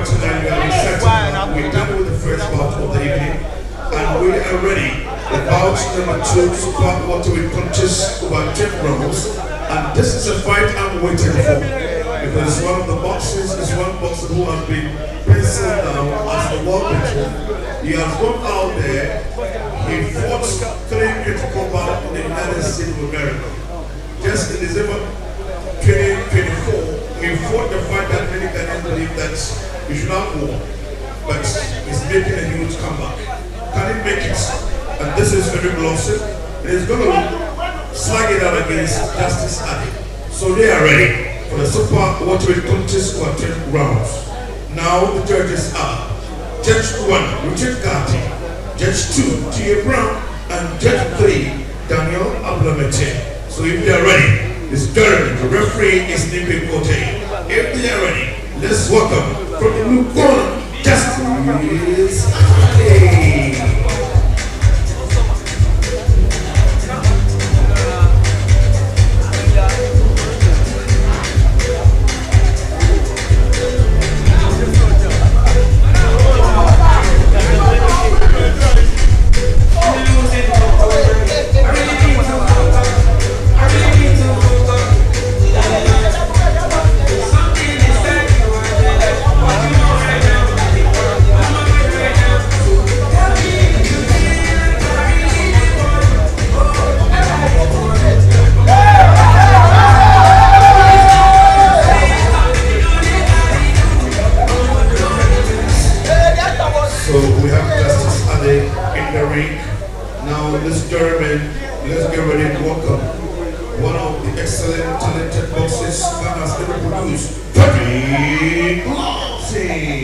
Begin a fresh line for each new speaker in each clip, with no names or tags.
tonight we are setting. We're done with the first bout of the evening, and we are ready. The bout number 2, super welterweight punches over 10 rounds, and this is a fight I'm waiting for. Because one of the boxers is one boxer who has been penciled down as the world champion. He has gone out there, he fought 3 critical bouts in the United States of America. Just in December 2024, he fought the fight that many Ghanaians believe that he should have won, but he's making a huge comeback. Can he make it? And this is Fredrick Lawson, and he's going to slug it out against Justice Addyu. So they are ready for the super welterweight punches for 10 rounds. Now the judges are Judge 1, Richard Gatti, Judge 2, T.A. Brown, and Judge 3, Daniel Ablamete. So if they are ready, this tournament, the referee is Nipe Kote. If they are ready, let's welcome from the blue corner, Justice Addyu. Now in this tournament, let's get ready to welcome one of the excellent, talented boxers that has ever produced, Fredrick Lawson.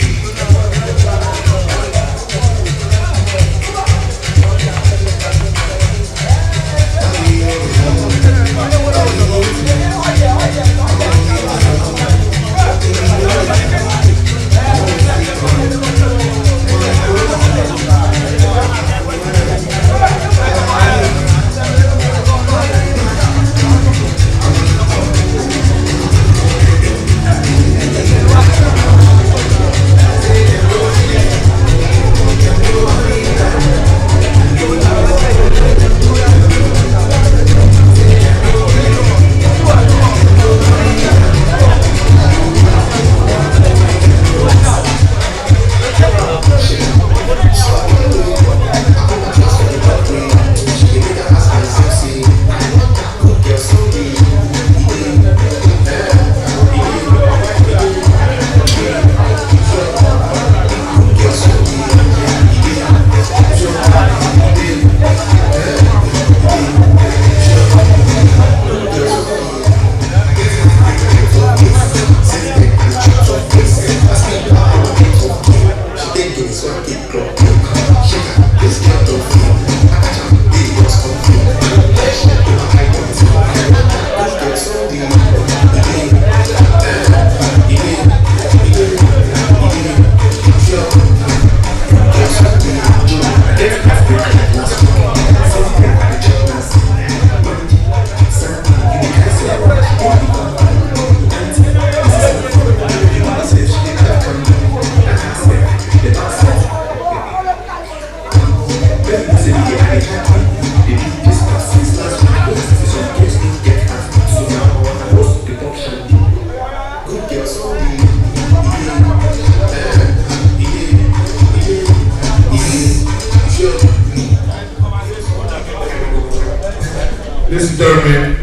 This tournament,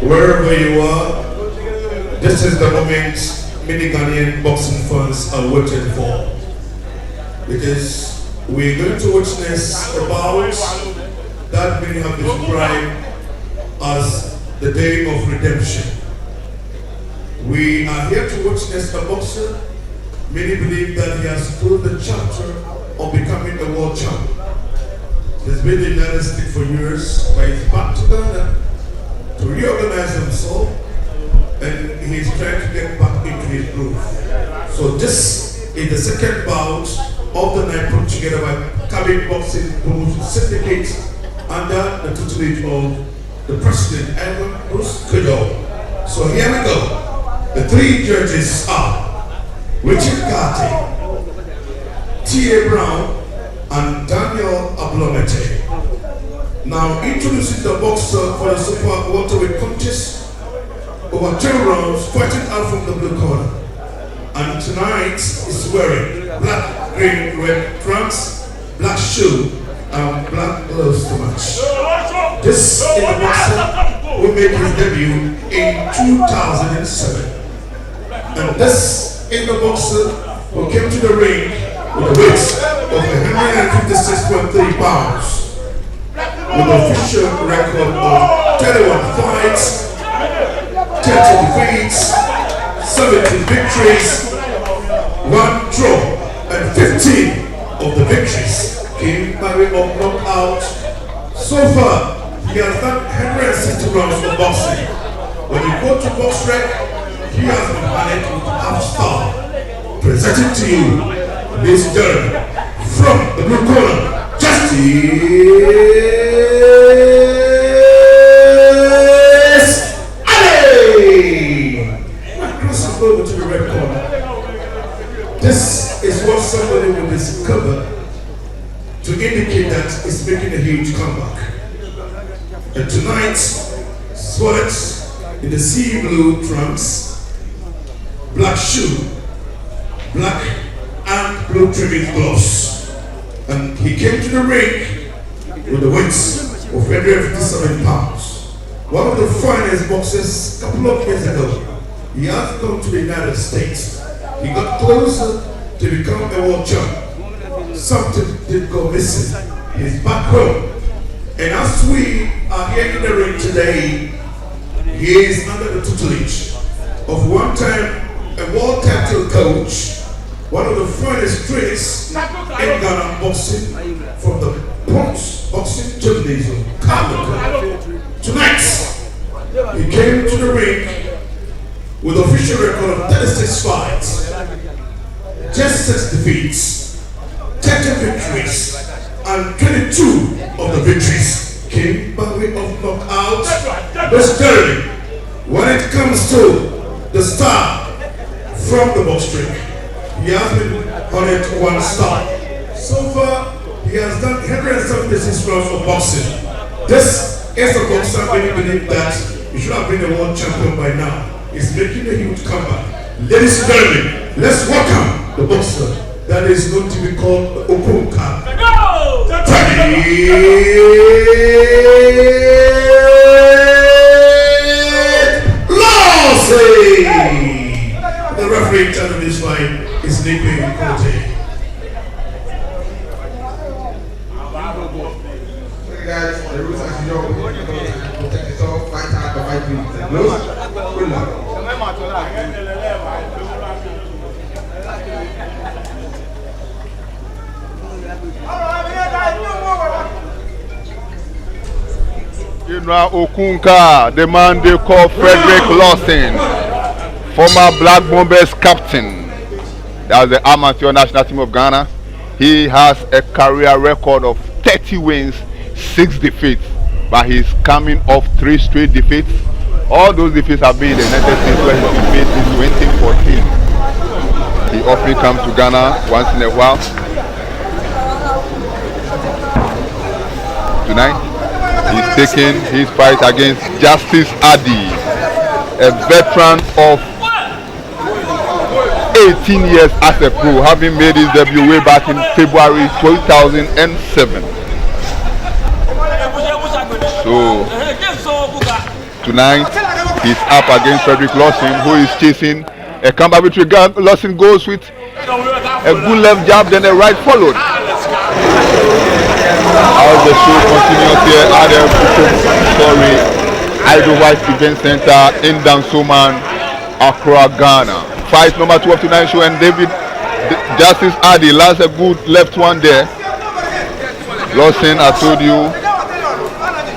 wherever you are, this is the moment many Ghanaian boxing fans are waiting for. Because we're going to witness a bout that many have described as the day of redemption. We are here to witness a boxer. Many believe that he has closed the chapter of becoming the world champion. He's been in the United States for years, but he's back to Ghana to reorganize himself, and he's trying to get back into his groove. So this is the second bout of the night put together by Cabic Boxing Promotion Syndicate under the tutelage of the President, Bruce Kudo. So here we go. The 3 judges are Richard Gatti, T.A. Brown, and Daniel Ablomete. Now introducing the boxer for the super welterweight contest over 10 rounds, fighting out from the blue corner. And tonight is wearing black, green, red trunks, black shoe, and black gloves to match. This is the boxer who made his debut in 2007. And this is the boxer who came to the ring with a weight of 156.3 pounds. With an official record of 31 fights, 30 defeats, 70 victories, 1 draw, and 15 of the victories came by way of knockout. So far, he has done 160 rounds of boxing. When you go to Fredrick, he has been managed with half star. Presenting to you this journey from the blue corner, Justice Addyu. Crossing over to the red corner. This is what somebody will discover to indicate that it's making a huge comeback. And tonight, spotted in the sea blue trunks, black shoe, black and blue trimming gloves. And he came to the ring with the weights of 157 pounds. One of the finest boxers a couple of years ago. He has come to the United States. He got closer to become a world champ. Something did go missing. He's back home. And as we are here in the ring today, he is under the tutelage of one-time a world title coach, one of the finest trainers in Ghana boxing from the Bronx Boxing Gymnasium, Cabic. Tonight, he came to the ring with an official record of 36 fights, just 6 defeats, 30 victories, and 22 of the victories came by way of knockout. This journey, when it comes to the star from the box ring, he has been on it 1 star. So far, he has done 176 rounds of boxing. This is a boxer when you believe that he should have been a world champion by now. He's making a huge comeback. Ladies and gentlemen, let's welcome the boxer that is going to be called Okunka. Lawson! The referee in charge of this fight is Nipping Kote.
Okay guys, the rules as you know, protect yourself, fight hard, but fight please. Good luck.
General Okunka, the man they call Fredrick Lawson, former Black Bombers captain. That's the amateur national team of Ghana. He has a career record of 30 wins, 6 defeats, but he's coming off 3 straight defeats. All those defeats have been in the United States where he defeated in 2014. He often comes to Ghana once in a while. Tonight, he's taking his fight against Justice Addyu, a veteran of 18 years as a pro, having made his debut way back in February 2007. So, tonight, he's up against Fredrick Lawson, who is chasing a comeback victory. Lawson goes with a good left jab, then a right followed. As the show continues here at the Idlewild Event Center in Dansoman, Accra, Ghana. Fight number 2 of tonight's show, and Justice Addyu lands a good left one there. Lawson, I told you,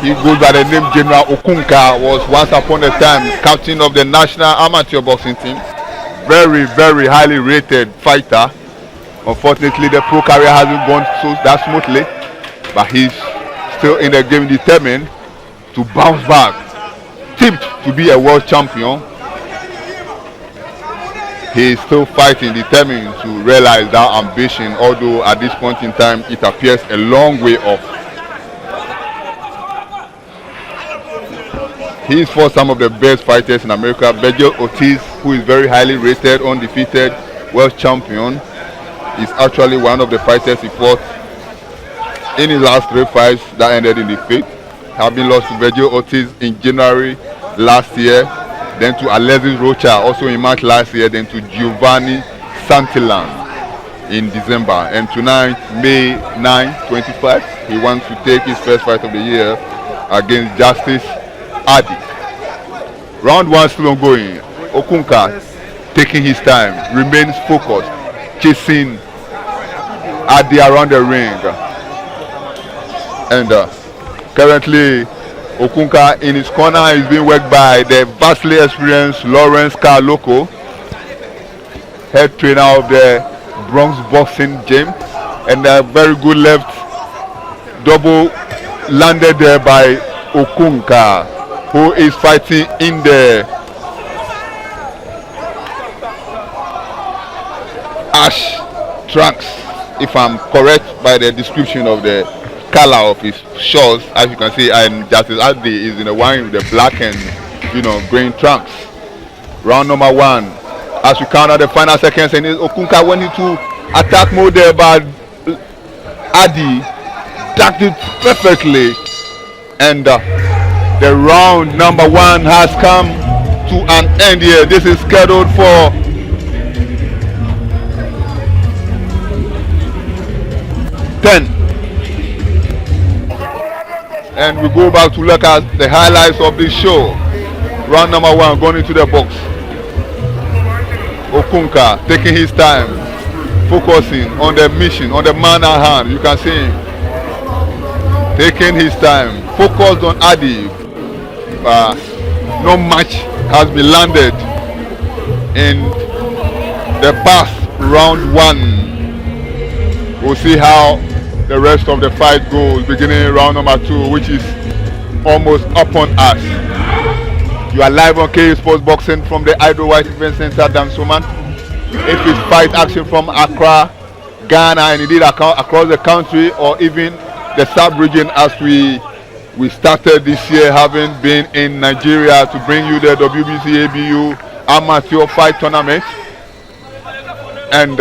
he goes by the name General Okunka, was once upon a time captain of the national amateur boxing team. Very, very highly rated fighter. Unfortunately, the pro career hasn't gone so that smoothly, but he's still in the game, determined to bounce back, tipped to be a world champion. he is still fighting, determined to realize that ambition, although at this point in time it appears a long way off. He's fought some of the best fighters in America. Virgil Ortiz, who is very highly rated, undefeated world champion, is actually one of the fighters he fought in his last 3 fights that ended in defeat. Having lost to Virgil Ortiz in January last year, then to Alexis Rocha also in March last year, then to Giovanni Santillan in December. And tonight, May 9, 25, he wants to take his first fight of the year against Justice Addyu. Round 1 still ongoing. Okunka taking his time, remains focused, chasing Addyu around the ring. And currently Okunka in his corner is being worked by the vastly experienced Lawrence Carloco, head trainer of the Bronx Boxing Gym, and a very good left double landed there by Okunka, who is fighting in the ash trunks, if I'm correct by the description of the color of his shorts, as you can see. And Justice Addyu is in the wine with the black and green trunks. Round number 1, as we count out the final seconds, and Okunka went into attack mode there, but Addyu ducked it perfectly, and the round number 1 has come to an end here. This is scheduled for 10. And we go back to look at the highlights of this show. Round number 1 going into the box. Okunka taking his time, focusing on the mission, on the man at hand. You can see him taking his time, focused on Addyu. No match has been landed in the past round 1. We'll see how the rest of the fight goes, beginning round number 2, which is almost upon us. You are live on KU Sports Boxing from the Idle White Event Center, Dansoman. If it's fight action from Accra, Ghana, and indeed across the country, or even the sub-region, as we started this year, having been in Nigeria to bring you the WBC ABU Amateur Fight Tournament. And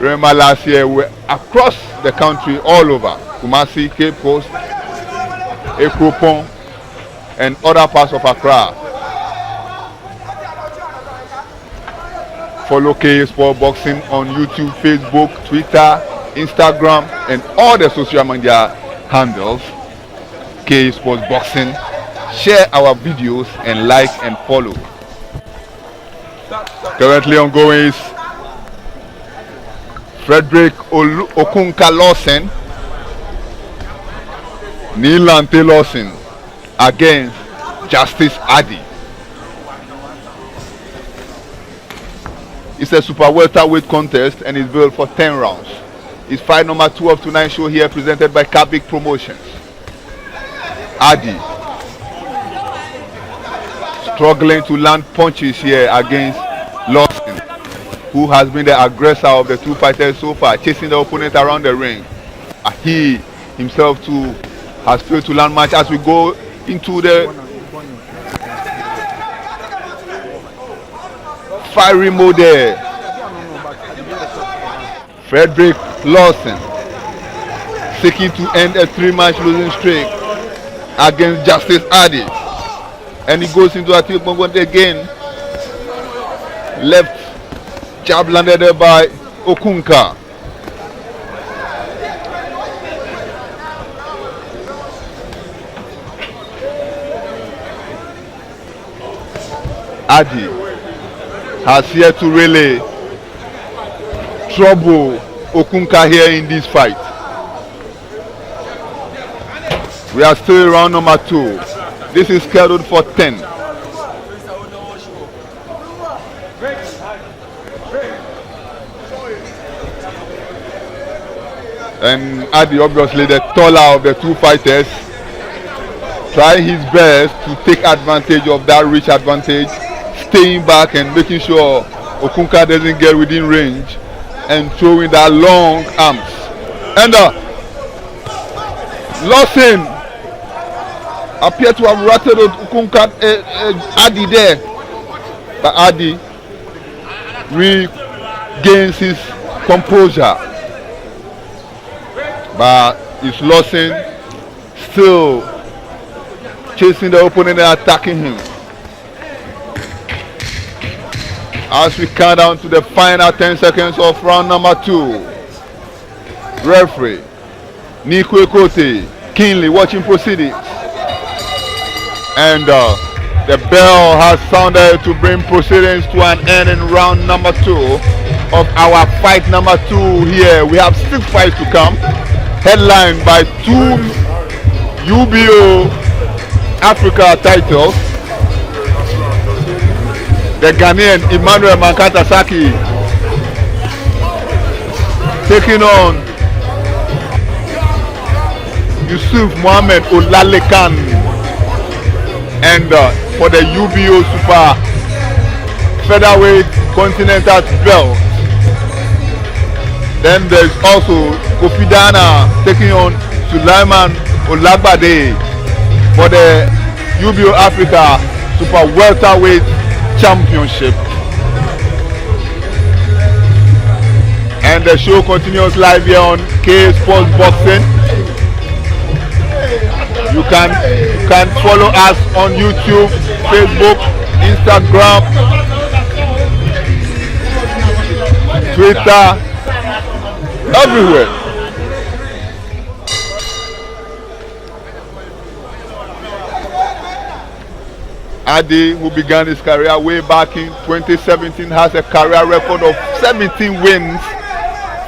remember last year we were across the country, all over Kumasi, Cape Coast, Ekropon, and other parts of Accra. Follow KU Sport Boxing on YouTube, Facebook, Twitter, Instagram, and all the social media handles. KU Sports Boxing. Share our videos and like and follow. Currently ongoing is Fredrick Okunka Lawson, Nilante Lawson against Justice Addyu. It's a super welterweight contest and is built for 10 rounds. It's fight number 2 of tonight's show here, presented by Cabic Promotions. Addyu struggling to land punches here against Lawson, who has been the aggressor of the 2 fighters so far, chasing the opponent around the ring. He himself too has failed to land much. As we go into the fiery mode there, Fredrick Lawson seeking to end a 3-match losing streak against Justice Addyu, and he goes into a tilt movement again. Left jab landed there by Okunka. Addyu has yet to really trouble Okunka here in this fight. We are still in round number 2. This is scheduled for 10. And Addyu, obviously the taller of the 2 fighters, trying his best to take advantage of that reach advantage, staying back and making sure Okunka doesn't get within range and throwing that long arms. And Lawson appeared to have rattled Okunka Addyu there, but Addyu regains his composure. But it's Lawson still chasing the opponent and attacking him. As we count down to the final 10 seconds of round number 2. Referee Nikwe Kote keenly watching proceedings. And the bell has sounded to bring proceedings to an end in round number 2 of our fight number 2 here. We have 6 fights to come, headlined by 2 UBO Africa titles. The Ghanaian Emmanuel Mankatasaki taking on Yusuf Mohammed Olalekan, and for the UBO Super Featherweight Continental belt. Then there's also Kofi Dana taking on Sulaiman Olagbade for the UBO Africa Super Welterweight Championship. And the show continues live here on K Sports Boxing. You can follow us on YouTube, Facebook, Instagram, Twitter, everywhere. Addyu, who began his career way back in 2017, has a career record of 17 wins,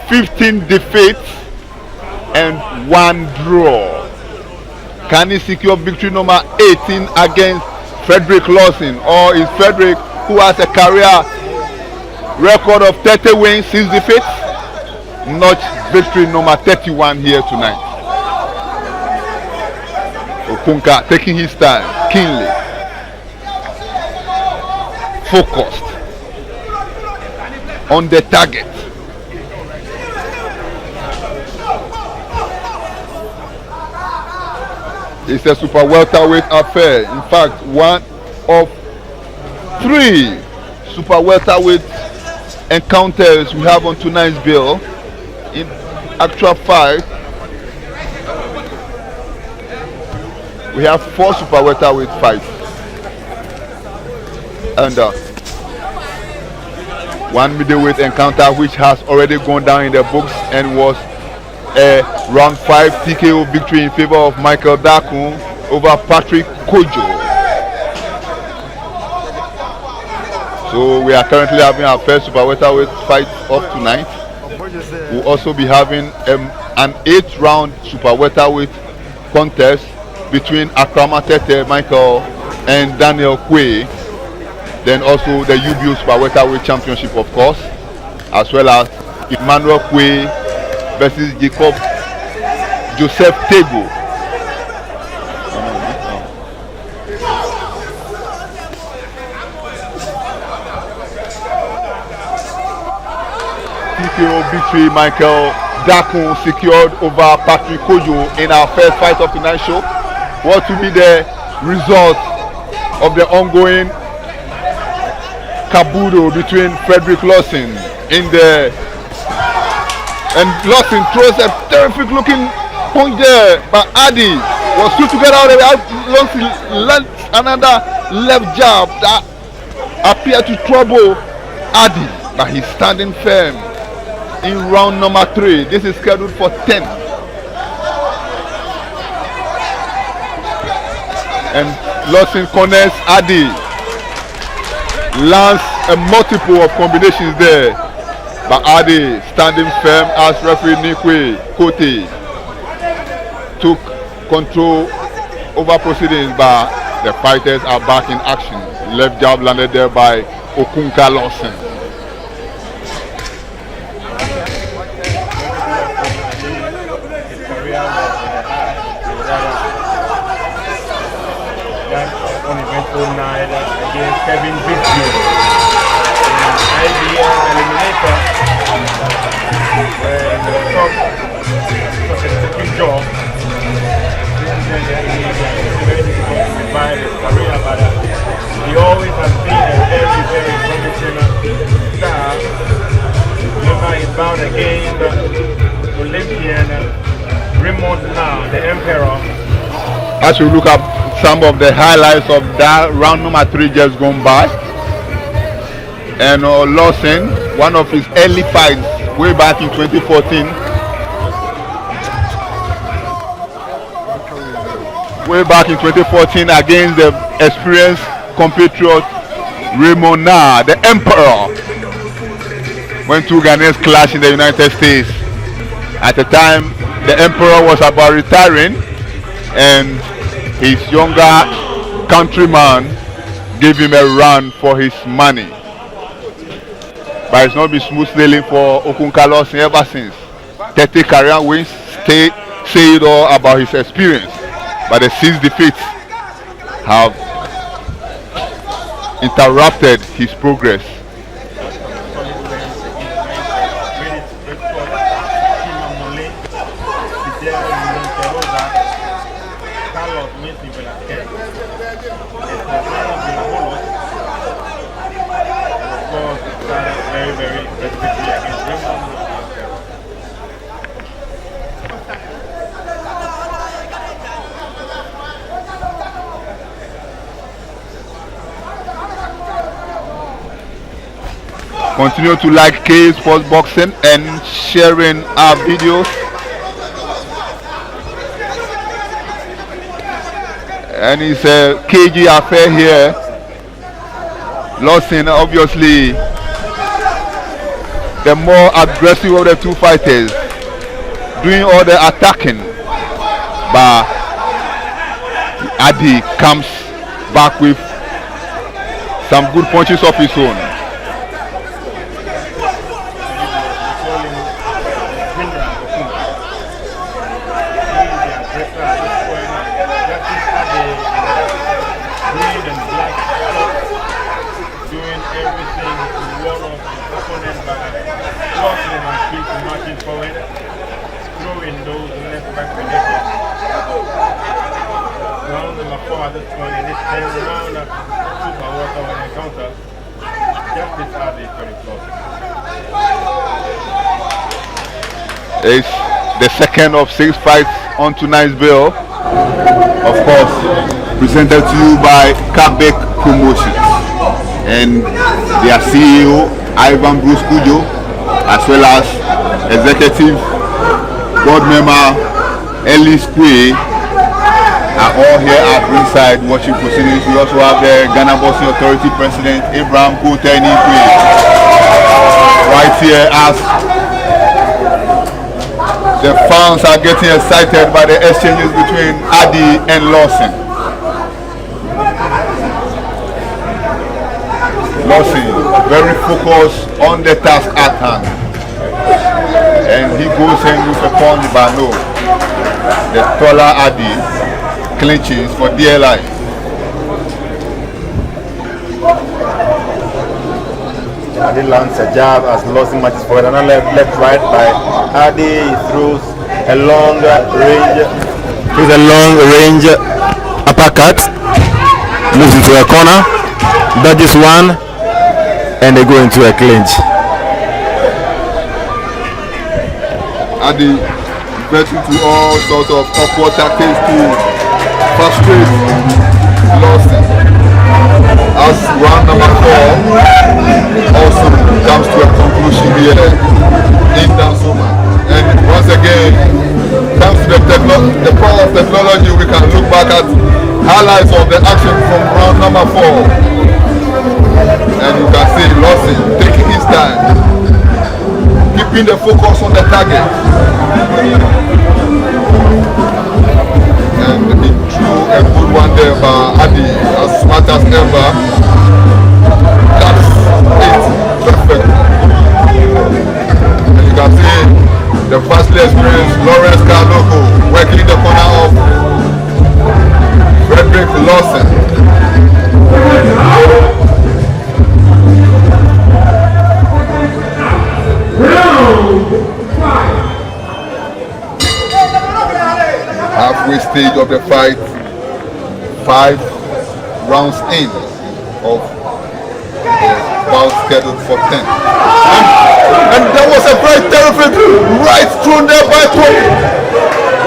15 defeats, and 1 draw. Can he secure victory number 18 against Fredrick Lawson, or is Fredrick, who has a career record of 30 wins, 6 defeats, notch victory number 31 here tonight? Okunka taking his time, keenly, focused on the target. It's a super welterweight affair. In fact, one of 3 super welterweight encounters we have on tonight's bill. In actual fight, we have 4 super welterweight fights, and 1 middleweight encounter which has already gone down in the books and was a round 5 TKO victory in favor of Michael Dakun over Patrick Kojo. So we are currently having our first super welterweight fight of tonight. We'll also be having an 8th round super welterweight contest between Akramatete Michael and Daniel Kwe. Then also the UBO super welterweight championship, of course, as well as Emmanuel Kwe versus Jacob Joseph Tego. TKO victory Michael Dakun secured over Patrick Kojo in our first fight of tonight's show. What will be the result of the ongoing kabudo between Fredrick Lawson in the, and Lawson throws a terrific looking punch there, but Addyu was still to get out of it. Lawson lands another left jab that appeared to trouble Addyu, but he's standing firm in round number 3. This is scheduled for 10. And Lawson connects Addyu, lands a multiple of combinations there, but Addyu standing firm as referee Nikwe Kote took control over proceedings, but the fighters are back in action. Left jab landed there by Okunka Lawson.
Uneventful night against Kevin Addyu. Idea eliminator. Where in the top, such a second job. This is very difficult to divide his career, but he always has been a very, very promising star. Remember, he bound against Olympian Raymond now, the Emperor.
As we look at some of the highlights of that round number 3 just gone by, and Lawson, one of his early fights way back in 2014, against the experienced compatriot Raymond Na, the Emperor, when two Ghanaians clashed in the United States. At the time, the Emperor was about retiring, and his younger countryman gave him a run for his money. But it's not been smooth sailing for Okunka Lawson ever since. 30 career wins say it all about his experience. But the 6 defeats have interrupted his progress. Continue to like K Sports Boxing and sharing our videos. And it's a KG affair here. Lawson, obviously, the more aggressive of the two fighters, doing all the attacking. But Addyu comes back with some good punches of his own. It's the second of 6 fights on tonight's bill. Of course, presented to you by Cabic Promotions and their CEO Ivan Bruce Kujo, as well as executive board member Ellis Kwe, are all here at ringside watching proceedings. We also have the Ghana Boxing Authority President Abraham Kuteni Kwe right here as the fans are getting excited by the exchanges between Addyu and Lawson. Lawson very focused on the task at hand, and he goes in with a punch, but no, the taller Addyu clinches for dear life.
Addyu lands a jab as Lawson marches forward, and left right by Addyu. He throws a long range uppercut, moves into a corner, dodges one, and they go into a clinch.
Addyu gets into all sorts of awkward tactics to frustrate Lawson. As round number 4 also comes to a conclusion here in Dansoma. And once again, thanks to the power of technology, we can look back at highlights of the action from round number 4. And you can see Lawson taking his time, keeping the focus on the target. And he threw a good one there by Addyu, as smart as ever. That's it, perfect. And you can see the vastly experienced Lawrence Carloco working the corner of Fredrick Lawson. stage of the fight, 5 rounds in of the bout scheduled for 10. And there was a very terrific right thrown there by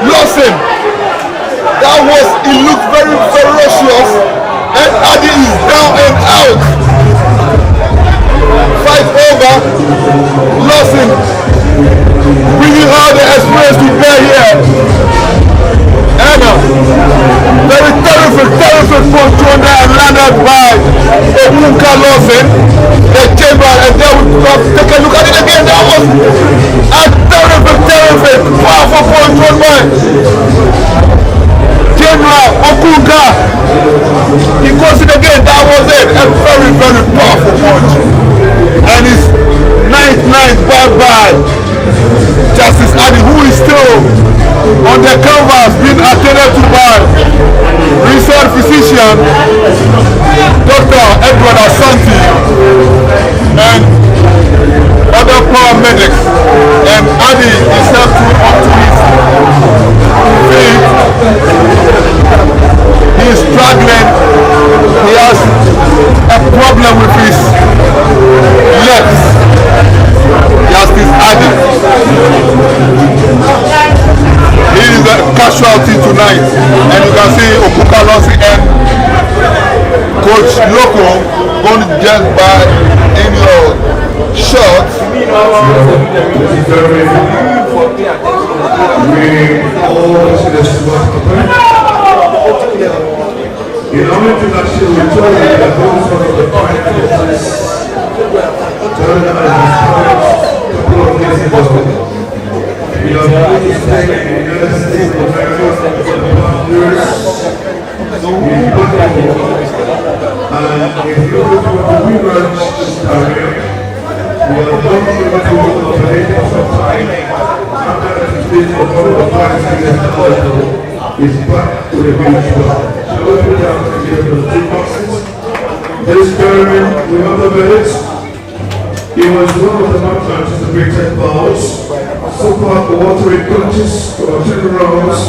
Lawson. He looked very ferocious, and Addyu is down and out. Fight over. Lawson bringing all the experience to bear here. And very terrific punch thrown there and landed by Lawson. The chamber, and then we take a look at it again. That was a terrific, powerful punch thrown by Okunga. He goes it again. That was it. A very powerful punch. And his ninth bye-bye. Justice Addyu, who is still on the canvas, being attended to by research physician Dr. Edward Asante and other paramedics. And Addyu is up onto his feet. He is struggling. He has a problem with his legs. Justice Addyu. He is a casualty tonight. And you can see Lawson and Coach Loco going to just by in your shot.
In order to actually return the goals of the finals, turn them as a couple of days ago. We are going to stay in the United States of America for about years. And if you look at the rematch this time, we are not going to operate some time after the stage of one of the fights against the other is back to the village club. So let's put down again for the 2 boxes. This tournament, remember this, it was one of the most anticipated bouts. So far, the watery punches for 10 rounds.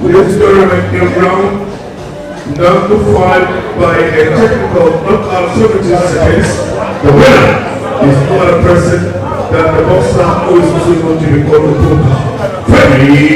This tournament in round number 5 by a technical knockout 70 seconds. The winner is no other person than the boxer who is also going to be called the Fredrick.